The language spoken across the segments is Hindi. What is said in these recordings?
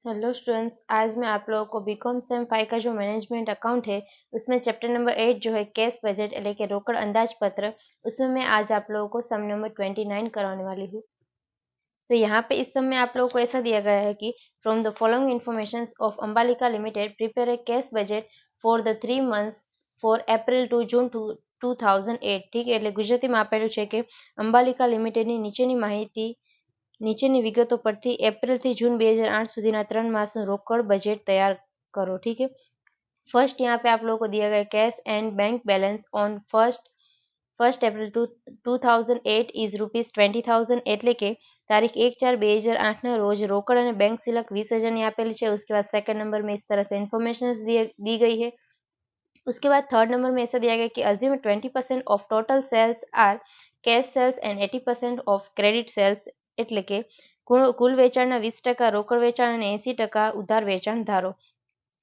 हेलो स्टूडेंट्स, आज मैं आप लोगों को बीकॉम सेम 5 का जो मैनेजमेंट अकाउंट है उसमें चैप्टर नंबर 8 जो है कैश बजट એટલે કે રોકડ અંદાજપત્ર उसमें मैं आज आप लोगों को सम नंबर 29 कराने वाली हूँ। तो यहाँ पे इस सम में आप लोगों को ऐसा दिया गया है कि from the following information of Ambalika limited prepare a cash budget for the 3 months for April to June 2008। ठीक है, એટલે ગુજરાતીમાં આપેલું છે કે અંબાલિકા લિમિટેડની નીચેની વિગતો પરથી એપ્રિલથી જૂન 2008 સુધીના 3 માસનું રોકડ બજેટ તૈયાર કરો। ठीक है, फर्स्ट यहाँ पे आप लोगों को दिया गया cash and bank balance on first April 2008 is ₹20,000 એટલે કે તારીખ 1/4/2008 रोज रोकड़ और बैंक सिलक 20,000 આપેલી છે। उसके बाद सेकंड नंबर में इस तरह से इन्फॉर्मेशन दी गई है। उसके बाद थर्ड नंबर में ऐसा दिया गया कि assume 20% of total sales are cash sales and 80% of credit sales એટલે કે કુલ વેચાણના 20% રોકડ વેચાણ અને 80% ઉધાર વેચાણ ધારો।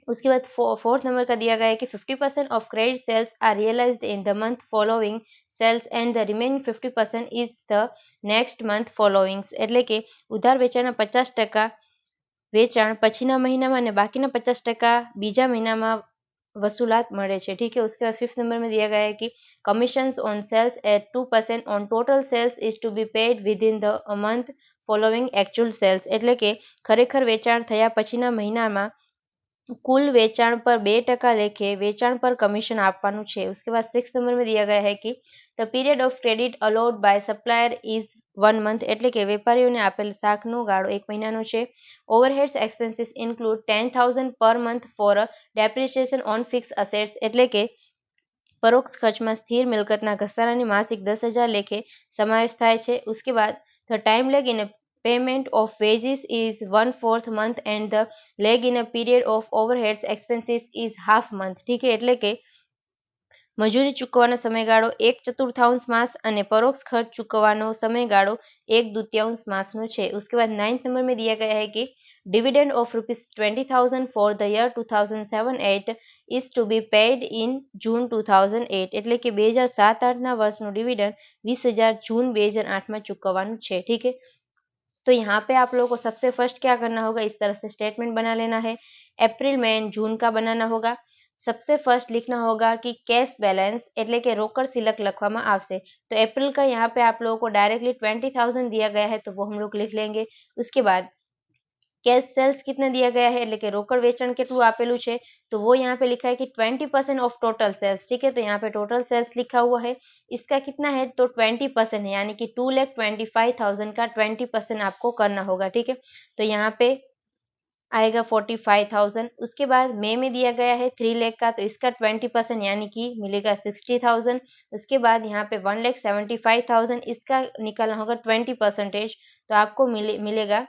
उसके बाद फोर्थ नंबर का दिया गया है कि 50% of credit sales are realised in the month following sales and the remaining 50% is the next month followings એટલે કે ઉધાર વેચાણના 50% વેચાણ પછીના મહિનામાં અને બાકીના 50% બીજા મહિનામાં वसूलात મળે છે। ठीक है, उसके बाद फिफ्थ नंबर में दिया गया है कि commissions on sales at 2% on total sales is to be paid within the month following actual sales એટલે કે ખરેખર વેચાણ થયા પછીના મહિનામાં कुल वेचाण पर 2% लेखे वेचाण पर कमीशन आपवानुं छे। उसके बाद सिक्स नंबर में दिया गया है कि the period of credit allowed by supplier is 1 month એટલે કે વેપારીઓને આપેલ શાકનો ગાળો 1 મહિનાનો છે। Overheads expenses include 10,000 per month for depreciation on fix assets એટલે કે પરોક્ષ ખર્ચમાં સ્થિર મિલકતના ઘસારાની માસિક 10,000 લેખે સમાવેશ થાય છે। उसके बाद the time lag in payment of wages is 1/4 month and the lag in a period of overheads expenses is half month। ठीक है, એટલે કે મજૂરી ચૂકવવાનો સમયગાળો 1/4 માસ અને પરોક્ષ ખર્ચ ચૂકવવાનો સમયગાળો 1/2 માસનો છે। उसके बाद नाइन्थ नंबर में दिया गया है कि dividend of ₹20,000 for the year 2007-8 is to be paid in June 2008 એટલે કે 2007-8 ના વર્ષનું ડિવિડન્ડ 20,000 જૂન 2008 માં ચૂકવવાનું છે। ठीक है, तो यहाँ पे आप लोगों को सबसे फर्स्ट क्या करना होगा, इस तरह से स्टेटमेंट बना लेना है। अप्रैल में जून का बनाना होगा। सबसे फर्स्ट लिखना होगा कि कैश बैलेंस એટલે કે રોકડ સિલક લખવામાં આવશે। तो अप्रैल का यहाँ पे आप लोगों को डायरेक्टली 20,000 दिया गया है तो वो हम लोग लिख लेंगे। उसके बाद कैश सेल्स कितना दिया गया है એટલે કે રોકડ વેચાણ કેટલું આપેલું છે तो वो यहाँ पे लिखा है कि 20% ऑफ टोटल सेल्स। ठीक है, तो यहाँ पे टोटल सेल्स लिखा हुआ है, इसका कितना है तो 20% है, यानी कि 2,25,000 का 20% आपको करना होगा। ठीक है, तो यहाँ पे आएगा 45,000। उसके बाद में दिया गया है 3 लाख का, तो इसका 20% यानी कि मिलेगा 60,000। उसके बाद यहाँ पे 1,75,000 इसका निकालना होगा 20%, तो आपको मिलेगा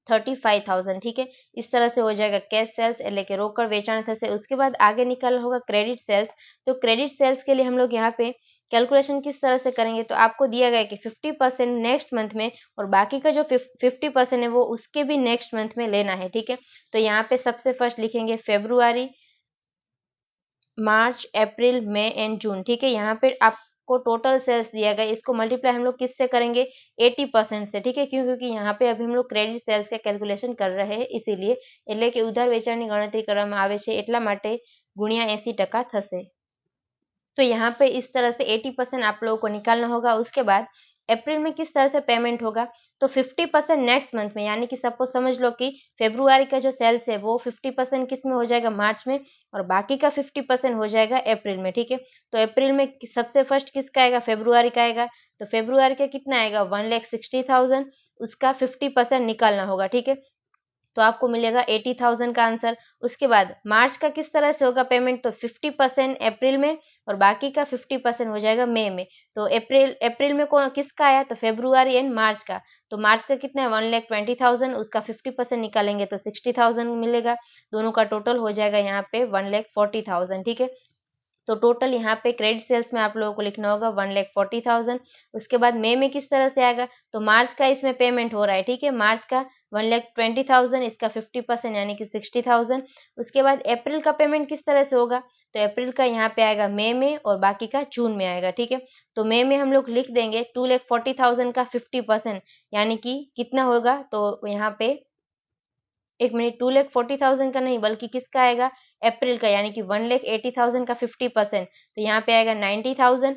35,000। ठीक है, इस तरह से हो जाएगा कैश सेल्स એટલે કે રોકડ વેચાણ થશે। उसके बाद आगे निकालना होगा क्रेडिट सेल्स। तो क्रेडिट सेल्स के लिए हम लोग यहाँ पे कैलकुलेशन किस तरह से करेंगे, तो आपको दिया गया है कि 50% नेक्स्ट मंथ में और बाकी का जो 50% है वो उसके भी नेक्स्ट मंथ में लेना है। ठीक है, तो यहाँ पे सबसे फर्स्ट लिखेंगे February, March, April, May and June. ठीक है, यहाँ पे आपको टोटल सेल्स दिया गया, इसको मल्टीप्लाई हम लोग किससे करेंगे 80% से। ठीक है, क्यों, क्योंकि यहाँ पे अभी हम लोग क्रेडिट सेल्स का कैलकुलेशन कर रहे हैं, इसीलिए એટલે કે ઉધાર વેચાણની ગણતરી કરવામાં આવે છે એટલા માટે ગુણ્યા 80% થશે। तो यहाँ पे इस तरह से 80% आप लोगों को निकालना होगा। उसके बाद अप्रैल में किस तरह से पेमेंट होगा, तो 50% नेक्स्ट मंथ में, यानी कि सपोज समझ लो कि फेब्रुआरी का जो सेल्स है वो 50% किस में हो जाएगा मार्च में और बाकी का 50% हो जाएगा अप्रैल में। ठीक है, तो अप्रैल में सबसे फर्स्ट किसका आएगा, फेब्रुआरी का आएगा, तो फेब्रुआरी का कितना आएगा 1,60,000, उसका 50% निकालना होगा। ठीक है, तो आपको मिलेगा 80,000 का आंसर। उसके बाद मार्च का किस तरह से होगा पेमेंट, तो 50% अप्रैल में और बाकी का 50% हो जाएगा मई में। तो अप्रैल में कौन किसका आया, तो फेब्रुआरी एंड मार्च का, तो मार्च का कितना है 1,20,000, उसका 50% निकालेंगे तो 60,000 मिलेगा। दोनों का टोटल हो जाएगा यहाँ पे 1,40,000। ठीक है, तो टोटल यहाँ पे क्रेडिट सेल्स में आप लोगों को लिखना होगा 1,40,000। उसके बाद मई में किस तरह से आएगा, तो मार्च का इसमें पेमेंट हो रहा है। ठीक है, मार्च का 1,20,000, इसका 50% यानी कि 60,000। उसके बाद अप्रैल का पेमेंट किस तरह से होगा, तो अप्रैल का यहाँ पे आएगा मई में और बाकी का जून में आएगा। ठीक है, तो मई में हम लोग लिख देंगे 2,40,000 का 50% यानी कि कितना होगा, तो यहाँ पे एक मिनट, 2,40,000 का नहीं बल्कि किसका आएगा, अप्रैल का, यानी कि 1,80,000 का 50%, तो यहाँ पे आएगा 90,000।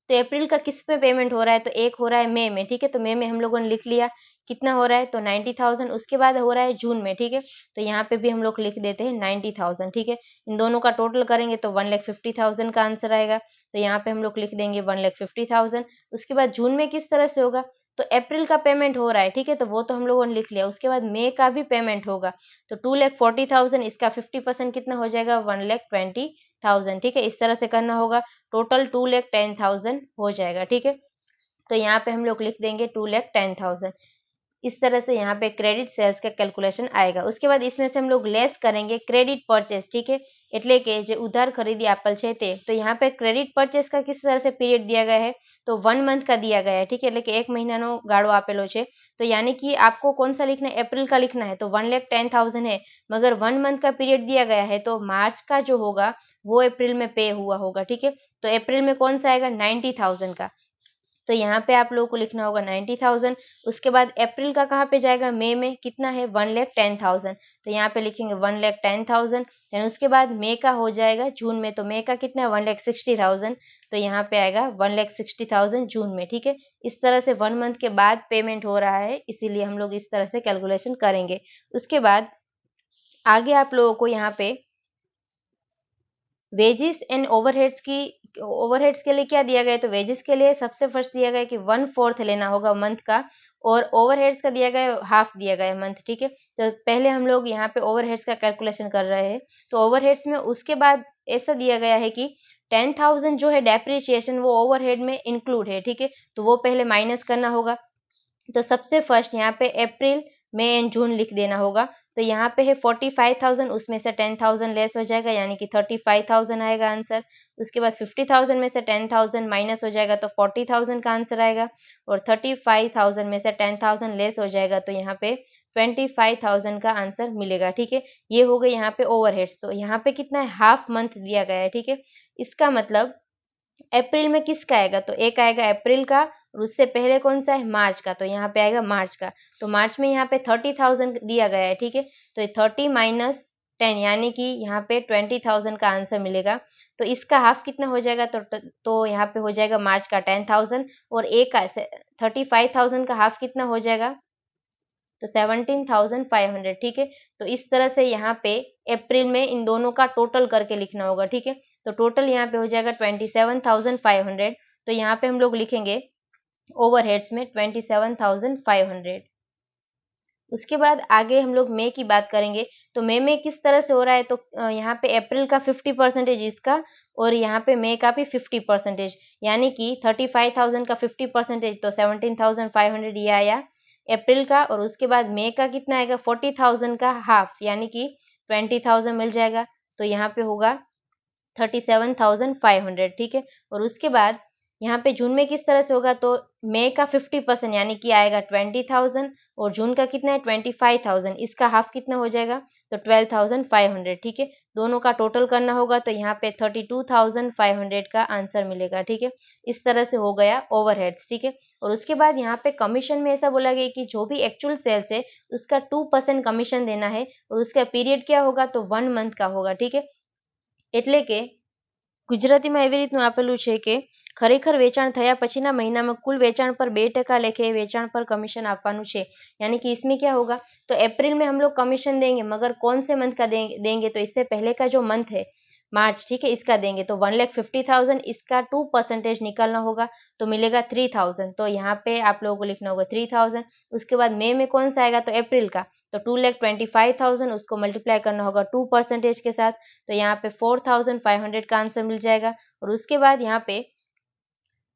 तो अप्रैल का किस पे पेमेंट हो रहा है, तो एक हो रहा है मई में, ठीक है, तो मई में हम लोगों ने लिख लिया कितना हो रहा है, तो 90,000। उसके बाद हो रहा है जून में, ठीक है, तो यहाँ पे भी हम लोग लिख देते हैं 90,000, ठीक है। इन दोनों का टोटल करेंगे तो 1,50,000 का आंसर आएगा, तो यहाँ पे हम लोग लिख देंगे 1,50,000। उसके बाद जून में किस तरह से होगा, तो अप्रैल का पेमेंट हो रहा है, ठीक है, तो वो तो हम लोगों ने लिख लिया। उसके बाद मई का भी पेमेंट होगा, तो 2,40,000, इसका 50% कितना हो जाएगा, 1,20,000, ठीक है, इस तरह से करना होगा। टोटल 2,10,000 हो जाएगा, ठीक है, तो यहाँ पे हम लोग लिख देंगे 2,10,000। इस तरह से यहाँ पे क्रेडिट सेल्स का कैलकुलेशन आएगा। उसके बाद इसमें से हम लोग लेस करेंगे क्रेडिट परचेस, ठीक है, એટલે કે જે ઉધાર ખરીદી આપેલ છે તે। तो यहाँ पे क्रेडिट परचेस का किस तरह से पीरियड दिया गया है, तो 1 मंथ का दिया गया है, ठीक है, એટલે કે 1 મહિનાનો ગાળો આપેલો છે। तो यानी कि आपको कौन सा लिखना है, अप्रैल का लिखना है, तो 1,10,000 है, मगर 1 मंथ का पीरियड दिया गया है, तो मार्च का जो होगा वो अप्रैल में पे हुआ होगा, ठीक है। तो अप्रैल में कौन सा आएगा, 90,000 का, तो यहाँ पे आप लोगों को लिखना होगा 90,000। उसके बाद अप्रैल का कहाँ पे जाएगा, मई में कितना है, 1,10,000, तो यहाँ पे लिखेंगे 1,10,000। देन उसके बाद मई का हो जाएगा जून में, तो मई का कितना है, 1,60,000, तो यहाँ पे आएगा 1,60,000 जून में, ठीक है। इस तरह से 1 मंथ के बाद पेमेंट हो रहा है, इसीलिए हम लोग इस तरह से कैलकुलेशन करेंगे। उसके बाद आगे आप लोगों को यहाँ पे वेजिस एंड ओवरहेड्स के लिए क्या दिया गया है, तो वेजिस के लिए सबसे फर्स्ट दिया गया है कि 1/4 लेना होगा मंथ का, और ओवरहेड्स का दिया गया है हाफ दिया गया है मंथ, ठीक है। तो पहले हम लोग यहाँ पे ओवरहेड्स का कैलकुलेशन कर रहे हैं, तो ओवरहेड्स में उसके बाद ऐसा दिया गया है कि 10,000 जो है डेप्रिसिएशन वो ओवरहेड में इंक्लूड है, ठीक है, तो वो पहले माइनस करना होगा। तो सबसे फर्स्ट यहाँ पे अप्रैल, मई एंड जून लिख देना होगा। तो यहाँ पे है 45,000, उसमें से 10,000 लेस हो जाएगा, यानी कि 35,000 आएगा आंसर। उसके बाद 50,000 में से 10,000 माइनस हो जाएगा, तो 40,000 का आंसर आएगा। और 35,000 में से 10,000 लेस हो जाएगा, तो यहाँ पे 25,000 का आंसर मिलेगा, ठीक है। ये हो गई यहाँ पे ओवरहेड्स। तो यहाँ पे कितना है, हाफ मंथ दिया गया है, ठीक है। इसका मतलब अप्रैल में किसका आएगा, तो एक आएगा अप्रैल का, और उससे पहले कौन सा है, मार्च का, तो यहाँ पे आएगा मार्च का। तो मार्च में यहाँ पे 30,000 दिया गया है, ठीक है, तो 30 माइनस 10 यानी कि यहाँ पे 20,000 का आंसर मिलेगा। तो इसका हाफ कितना हो जाएगा, तो यहाँ पे हो जाएगा मार्च का 10,000, और एक का 35,000 का हाफ कितना हो जाएगा, तो 17,500, ठीक है। तो इस तरह से यहाँ पे अप्रैल में इन दोनों का टोटल करके लिखना होगा, ठीक है। तो टोटल यहाँ पे हो जाएगा 27,500, तो यहाँ पे हम लोग लिखेंगे ओवरहेड्स में 27,500। उसके बाद आगे हम लोग मई की बात करेंगे, तो मई में किस तरह से हो रहा है, तो यहाँ पे अप्रैल का 50% इसका, और यहाँ पे मई का भी 50%, यानी कि 35,000 का 50%, तो 17,500 ये आया अप्रैल का। और उसके बाद मई का कितना आएगा, 40,000 का हाफ, यानी कि 20,000 मिल जाएगा, तो यहाँ पे होगा 37,500, ठीक है। और उसके बाद यहाँ पे जून में किस तरह से होगा, तो मई का 50% यानी कि आएगा 20,000, और जून का कितना है 25,000, इसका हाफ कितना हो जाएगा, तो 12,500, ठीक है। दोनों का टोटल करना होगा, तो यहाँ पे 32,500 का आंसर मिलेगा, ठीक है। इस तरह से हो गया ओवरहेड्स, ठीक है। और उसके बाद यहाँ पे कमीशन में ऐसा बोला गया कि जो भी एक्चुअल सेल्स है उसका 2% कमीशन देना है, और उसका पीरियड क्या होगा, तो 1 मंथ का होगा, ठीक है। એટલે કે ગુજરાતીમાં એવી રીતનું આપેલું છે કે ખરેખર વેચાણ થયા પછીના મહિનામાં કુલ વેચાણ पर 2% लेखे वेचाण पर कमीशन આપવાનું છે। यानी कि इसमें क्या होगा, तो अप्रैल में हम लोग कमीशन देंगे, मगर कौन से मंथ का देंगे, तो इससे पहले का जो मंथ है मार्च, ठीक है, इसका देंगे। तो 1,50,000 इसका 2% निकालना होगा, तो मिलेगा 3,000। तो यहाँ पे आप लोगों को लिखना होगा 3,000। उसके बाद मई में कौन सा आएगा, तो अप्रैल का, तो 2,25,000 उसको मल्टीप्लाई करना होगा 2% के साथ, तो यहाँ पे 4,500 का आंसर मिल जाएगा। और उसके बाद यहाँ पे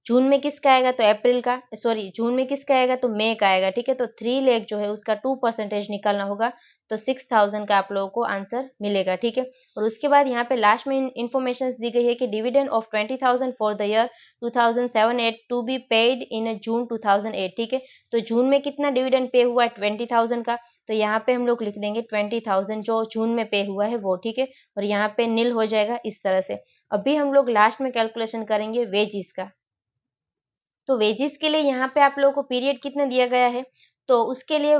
जून में किसका आएगा, तो अप्रैल का, सॉरी जून में किसका आएगा, तो मई का आएगा, ठीक है। तो 3 लाख जो है उसका 2% निकालना होगा, तो 6,000 का आप लोगों को आंसर मिलेगा, ठीक है। और उसके बाद यहाँ पे लास्ट में इन्फॉर्मेशन दी गई है कि dividend of 20,000 for the year 2007-8 to be paid in June 2008, ठीक है। तो जून में कितना डिविडेंड पे हुआ है, 20,000 का, तो यहाँ पे हम लोग लिख देंगे 20,000 जो जून में पे हुआ है वो, ठीक है। और यहाँ पे नील हो जाएगा इस तरह से। अभी हम लोग लास्ट में कैलकुलेशन करेंगे वेजिस का। तो वेजिस के लिए यहाँ पे आप लोगों को पीरियड कितना दिया गया है, तो उसके लिए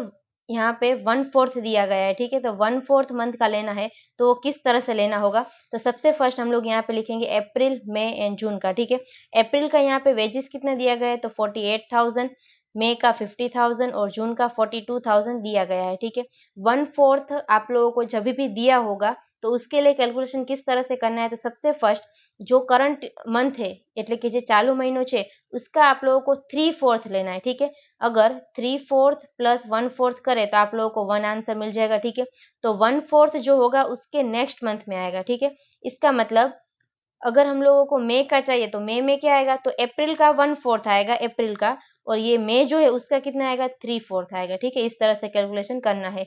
यहाँ पे 1/4 दिया गया है, ठीक है। तो 1/4 मंथ का लेना है तो वो किस तरह से लेना होगा, तो सबसे फर्स्ट हम लोग यहाँ पे लिखेंगे अप्रैल, मई एंड जून का, ठीक है। अप्रैल का यहाँ पे वेजेस कितना दिया गया है, तो 48,000, मई का 50,000 और जून का 42,000 दिया गया है, ठीक है। 1/4 आप लोगों को जब भी दिया होगा तो उसके लिए कैलकुलेशन किस तरह से करना है, तो सबसे फर्स्ट जो करंट मंथ है એટલે કે જે ચાલુ મહિનો છે उसका आप लोगों को 3/4 लेना है, ठीक है। अगर 3/4 प्लस 1/4 करे तो आप लोगों को 1 आंसर मिल जाएगा, ठीक है। तो 1/4 जो होगा उसके नेक्स्ट मंथ में आएगा, ठीक है। इसका मतलब अगर हम लोगों को मई का चाहिए तो मई में क्या आएगा, तो अप्रैल का 1/4 आएगा अप्रैल का, और ये मई जो है उसका कितना आएगा, 3/4 आएगा, ठीक है। इस तरह से कैलकुलेशन करना है।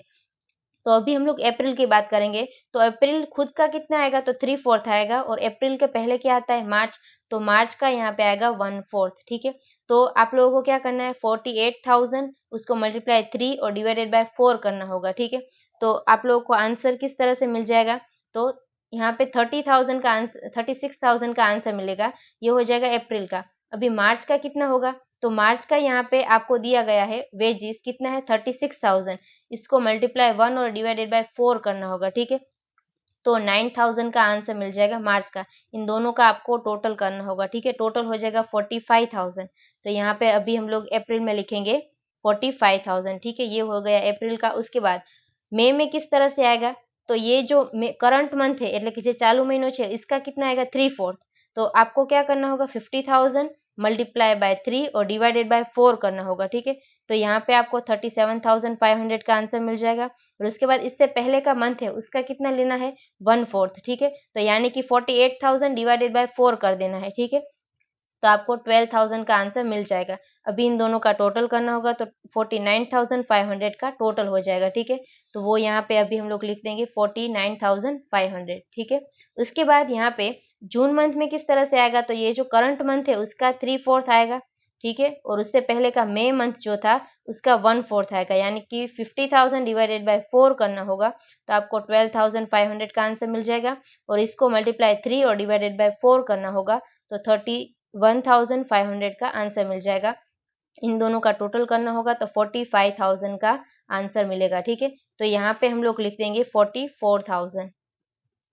तो अभी हम लोग अप्रैल की बात करेंगे, तो अप्रैल खुद का कितना आएगा, तो 3/4 आएगा, और अप्रैल के पहले क्या आता है, मार्च, तो मार्च का यहाँ पे आएगा 1/4, ठीक है। तो आप लोगों को क्या करना है, 48,000 उसको मल्टीप्लाई 3 और डिवाइडेड बाय 4 करना होगा, ठीक है। तो आप लोगों को आंसर किस तरह से मिल जाएगा, तो यहाँ पे 30,000 का आंसर, 36,000 का आंसर मिलेगा, ये हो जाएगा अप्रैल का। अभी मार्च का कितना होगा, तो मार्च का यहाँ पे आपको दिया गया है वेजिस कितना है, 36,000, इसको मल्टीप्लाई 1 और डिवाइडेड बाय 4 करना होगा, ठीक है। तो 9,000 का आंसर मिल जाएगा मार्च का। इन दोनों का आपको टोटल करना होगा, ठीक है। टोटल हो जाएगा 45,000। तो यहाँ पे अभी हम लोग अप्रैल में लिखेंगे 45,000, ठीक है। ये हो गया अप्रैल का। उसके बाद मई में किस तरह से आएगा, तो ये जो करंट मंथ है એટલે કે જે ચાલુ મહિનો છે इसका कितना आएगा, 3/4। तो आपको क्या करना होगा, 50,000 मल्टीप्लाई बाय 3 और डिवाइडेड बाय 4 करना होगा, ठीक है। तो यहाँ पे आपको 37,500 का आंसर मिल जाएगा। और उसके बाद इससे पहले का मंथ है उसका कितना लेना है, 1/4, ठीक है। तो यानी कि 48,000 डिवाइडेड बाय 4 कर देना है, ठीक है। तो आपको 12,000 का आंसर मिल जाएगा। अभी इन दोनों का टोटल करना होगा तो 49,500 का टोटल हो जाएगा, ठीक है। तो वो यहाँ पे अभी हम लोग लिख देंगे 49,500, ठीक है। उसके बाद यहाँ पे जून मंथ में किस तरह से आएगा, तो ये जो करंट मंथ है उसका 3/4 आएगा, ठीक है। और उससे पहले का मई मंथ जो था उसका 1/4 आएगा, यानी कि 50,000 डिवाइडेड बाय 4 करना होगा। तो आपको 12,500 का आंसर मिल जाएगा, और इसको मल्टीप्लाई 3 और डिवाइडेड बाय 4 करना होगा, तो 31,500 का आंसर मिल जाएगा। इन दोनों का टोटल करना होगा तो 45,000 का आंसर मिलेगा, ठीक है। तो यहाँ पे हम लोग लिख देंगे 44,000।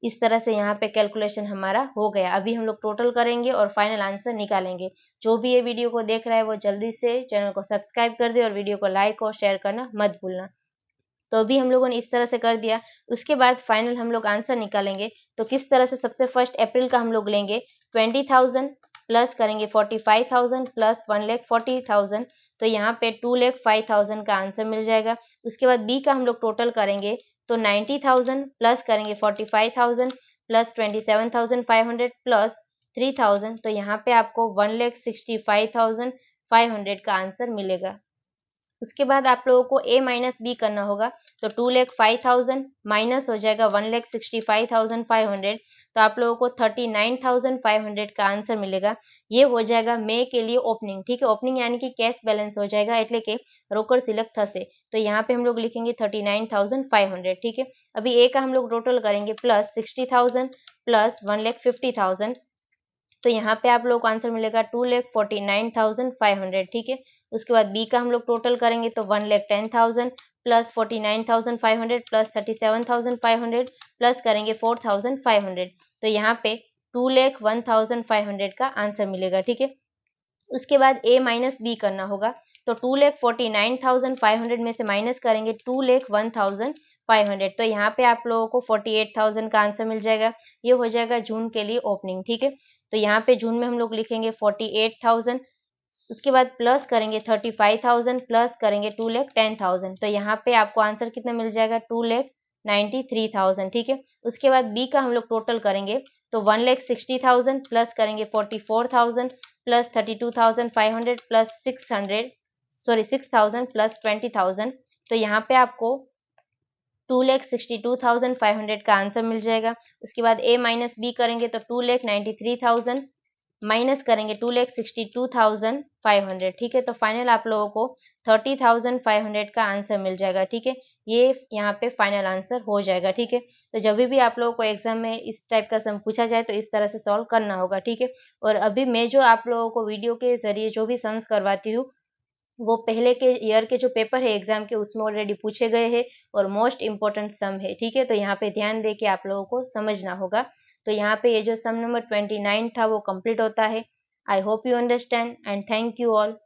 इस तरह से यहाँ पे कैलकुलेशन हमारा हो गया। अभी हम लोग टोटल करेंगे और फाइनल आंसर निकालेंगे। जो भी ये वीडियो को देख रहा है वो जल्दी से चैनल को सब्सक्राइब कर दे और वीडियो को लाइक और शेयर करना मत भूलना। तो अभी हम लोगों ने इस तरह से कर दिया। उसके बाद फाइनल हम लोग आंसर निकालेंगे। तो किस तरह से, सबसे फर्स्ट अप्रैल का हम लोग लेंगे 20,000 प्लस करेंगे 45,000 प्लस 1,40,000, तो यहाँ पे 2,05,000 का आंसर मिल जाएगा। उसके बाद बी का हम लोग टोटल करेंगे तो 90,000 प्लस करेंगे 45,000 प्लस 27,500 प्लस 3,000, तो यहाँ पे आपको 1,65,500 का आंसर मिलेगा। उसके बाद आप लोगों को ए माइनस बी करना होगा। तो 2,05,000 माइनस हो जाएगा 1,65,500, तो आप लोगों को 39,500 का आंसर मिलेगा। ये हो जाएगा मई के लिए ओपनिंग, ठीक है। ओपनिंग यानी कि कैश बैलेंस हो जाएगा, એટલે કે रोकड़ सिलक थसे। तो यहाँ पे हम लोग लिखेंगे 39,500, ठीक है। अभी ए का हम लोग टोटल करेंगे प्लस 60,000 प्लस 1,50,000, तो यहाँ पे आप लोगों को आंसर मिलेगा 2,49,500, ठीक है। उसके बाद बी का हम लोग टोटल करेंगे तो 1,10,000 प्लस 49,500 प्लस 37,500 प्लस करेंगे 4,500, तो यहाँ पे 2,01,500 का आंसर मिलेगा, ठीक है। उसके बाद ए माइनस बी करना होगा। तो 2,49,500 में से माइनस करेंगे 2,01,500, तो यहाँ पे आप लोगों को 48,000 का आंसर मिल जाएगा। ये हो जाएगा जून के लिए ओपनिंग, ठीक है। तो यहाँ पे जून में हम लोग लिखेंगे 48,000, उसके बाद प्लस करेंगे 35,000 प्लस करेंगे 2,10,000, तो यहाँ पे आपको आंसर कितना मिल जाएगा, 2,93,000, ठीक है। उसके बाद बी का हम लोग टोटल करेंगे तो 1,60,000 प्लस करेंगे 44,000 प्लस 32,500 प्लस 6,000 प्लस 20,000, तो यहाँ पे आपको 2,62,500 का आंसर मिल जाएगा। उसके बाद ए माइनस बी करेंगे तो 2,93,000 माइनस करेंगे 2,62,500, ठीक है। तो फाइनल आप लोगों को 30,500 का आंसर मिल जाएगा, ठीक है। ये यहाँ पे फाइनल आंसर हो जाएगा, ठीक है। तो जब भी आप लोगों को एग्जाम में इस टाइप का सम पूछा जाए तो इस तरह से सॉल्व करना होगा, ठीक है। और अभी मैं जो आप लोगों को वीडियो के जरिए जो भी सम्स करवाती हूँ वो पहले के ईयर के जो पेपर है एग्जाम के उसमें ऑलरेडी पूछे गए हैं और मोस्ट इम्पोर्टेंट सम है, ठीक है। तो यहाँ पे ध्यान दे के आप लोगों को समझना होगा। तो यहाँ पे ये जो सम नंबर 29 था वो कंप्लीट होता है। I hope you understand and thank you all.